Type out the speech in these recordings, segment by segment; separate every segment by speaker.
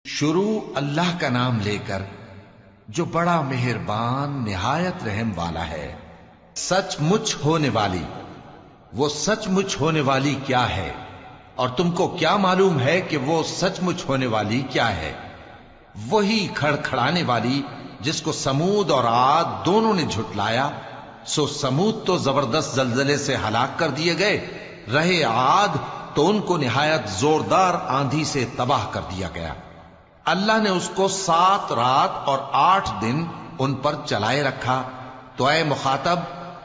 Speaker 1: شروع اللہ کا نام لے کر جو بڑا مہربان نہایت رحم والا ہے۔ سچ مچ ہونے والی، وہ سچ مچ ہونے والی کیا ہے؟ اور تم کو کیا معلوم ہے کہ وہ سچ مچ ہونے والی کیا ہے؟ وہی کھڑکھڑانے والی جس کو سمود اور عاد دونوں نے جھٹلایا۔ سو سمود تو زبردست زلزلے سے ہلاک کر دیے گئے، رہے عاد تو ان کو نہایت زوردار آندھی سے تباہ کر دیا گیا۔ اللہ نے اس کو 7 رات اور 8 دن ان پر چلائے رکھا۔ تو اے مخاطب،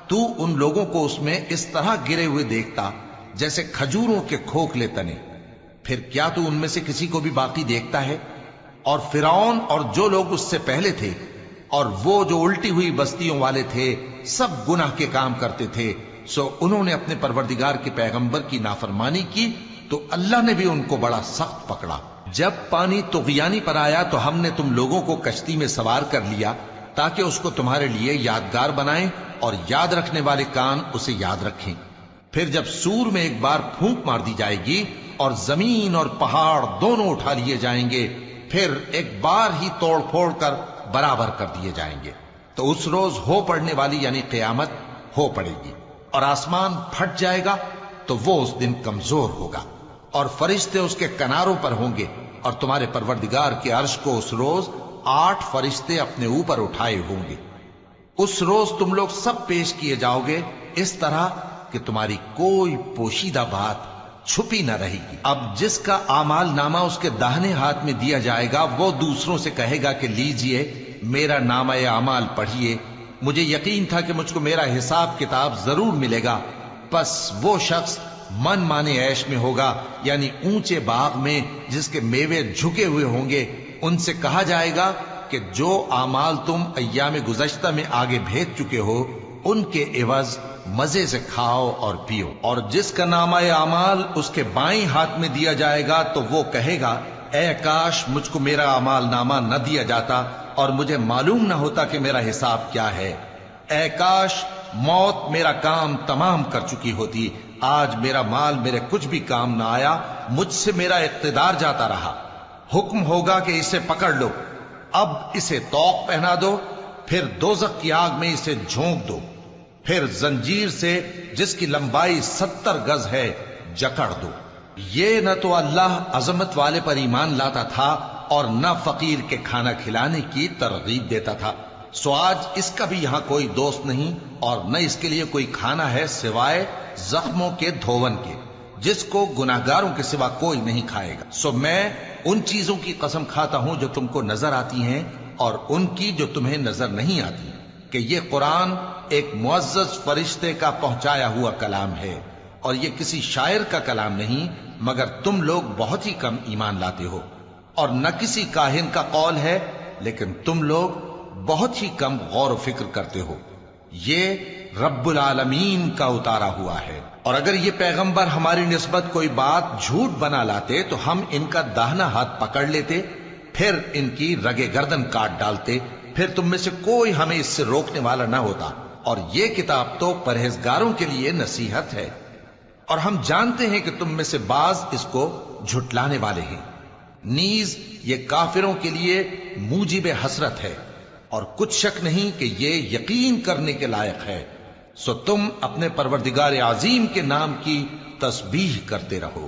Speaker 1: تو ان لوگوں کو اس میں اس طرح گرے ہوئے دیکھتا جیسے کھجوروں کے کھوکھلے تنے، پھر کیا تو ان میں سے کسی کو بھی باقی دیکھتا ہے؟ اور فرعون اور جو لوگ اس سے پہلے تھے اور وہ جو الٹی ہوئی بستیوں والے تھے، سب گناہ کے کام کرتے تھے، سو انہوں نے اپنے پروردگار کے پیغمبر کی نافرمانی کی تو اللہ نے بھی ان کو بڑا سخت پکڑا۔ جب پانی طغیانی پر آیا تو ہم نے تم لوگوں کو کشتی میں سوار کر لیا تاکہ اس کو تمہارے لیے یادگار بنائیں اور یاد رکھنے والے کان اسے یاد رکھیں۔ پھر جب سور میں ایک بار پھونک مار دی جائے گی اور زمین اور پہاڑ دونوں اٹھا لیے جائیں گے، پھر ایک بار ہی توڑ پھوڑ کر برابر کر دیے جائیں گے، تو اس روز ہو پڑنے والی یعنی قیامت ہو پڑے گی، اور آسمان پھٹ جائے گا تو وہ اس دن کمزور ہوگا، اور فرشتے اس کے کناروں پر ہوں گے، اور تمہارے پروردگار کے عرش کو اس روز 8 فرشتے اپنے اوپر اٹھائے ہوں گے۔ اس روز تم لوگ سب پیش کیے جاؤ گے اس طرح کہ تمہاری کوئی پوشیدہ بات چھپی نہ رہے گی۔ اب جس کا اعمال نامہ اس کے داہنے ہاتھ میں دیا جائے گا، وہ دوسروں سے کہے گا کہ لیجئے میرا نامہ اعمال پڑھیے، مجھے یقین تھا کہ مجھ کو میرا حساب کتاب ضرور ملے گا۔ پس وہ شخص من مانے عیش میں ہوگا، یعنی اونچے باغ میں جس کے میوے جھکے ہوئے ہوں گے۔ ان سے کہا جائے گا کہ جو اعمال تم ایام گزشتہ میں آگے بھیج چکے ہو، ان کے عوض مزے سے کھاؤ اور پیو۔ اور جس کا نامہ اعمال اس کے بائیں ہاتھ میں دیا جائے گا تو وہ کہے گا، اے کاش مجھ کو میرا اعمال نامہ نہ دیا جاتا اور مجھے معلوم نہ ہوتا کہ میرا حساب کیا ہے۔ اے کاش موت میرا کام تمام کر چکی ہوتی، آج میرا مال میرے کچھ بھی کام نہ آیا، مجھ سے میرا اقتدار جاتا رہا۔ حکم ہوگا کہ اسے پکڑ لو، اب اسے طوق پہنا دو، پھر دوزخ کی آگ میں اسے جھونک دو، پھر زنجیر سے جس کی لمبائی 70 گز ہے جکڑ دو۔ یہ نہ تو اللہ عظمت والے پر ایمان لاتا تھا اور نہ فقیر کے کھانا کھلانے کی ترغیب دیتا تھا، سو آج اس کا بھی یہاں کوئی دوست نہیں اور نہ اس کے لیے کوئی کھانا ہے سوائے زخموں کے دھون کے، جس کو گناہگاروں کے سوا کوئی نہیں کھائے گا۔ سو میں ان چیزوں کی قسم کھاتا ہوں جو تم کو نظر آتی ہیں اور ان کی جو تمہیں نظر نہیں آتی، کہ یہ قرآن ایک معزز فرشتے کا پہنچایا ہوا کلام ہے، اور یہ کسی شاعر کا کلام نہیں، مگر تم لوگ بہت ہی کم ایمان لاتے ہو، اور نہ کسی کاہن کا قول ہے، لیکن تم لوگ بہت ہی کم غور و فکر کرتے ہو۔ یہ رب العالمین کا اتارا ہوا ہے۔ اور اگر یہ پیغمبر ہماری نسبت کوئی بات جھوٹ بنا لاتے تو ہم ان کا داہنا ہاتھ پکڑ لیتے، پھر ان کی رگے گردن کاٹ ڈالتے، پھر تم میں سے کوئی ہمیں اس سے روکنے والا نہ ہوتا۔ اور یہ کتاب تو پرہیزگاروں کے لیے نصیحت ہے، اور ہم جانتے ہیں کہ تم میں سے بعض اس کو جھٹلانے والے ہیں۔ نیز یہ کافروں کے لیے موجب حسرت ہے، اور کچھ شک نہیں کہ یہ یقین کرنے کے لائق ہے۔ سو تم اپنے پروردگار عظیم کے نام کی تسبیح کرتے رہو۔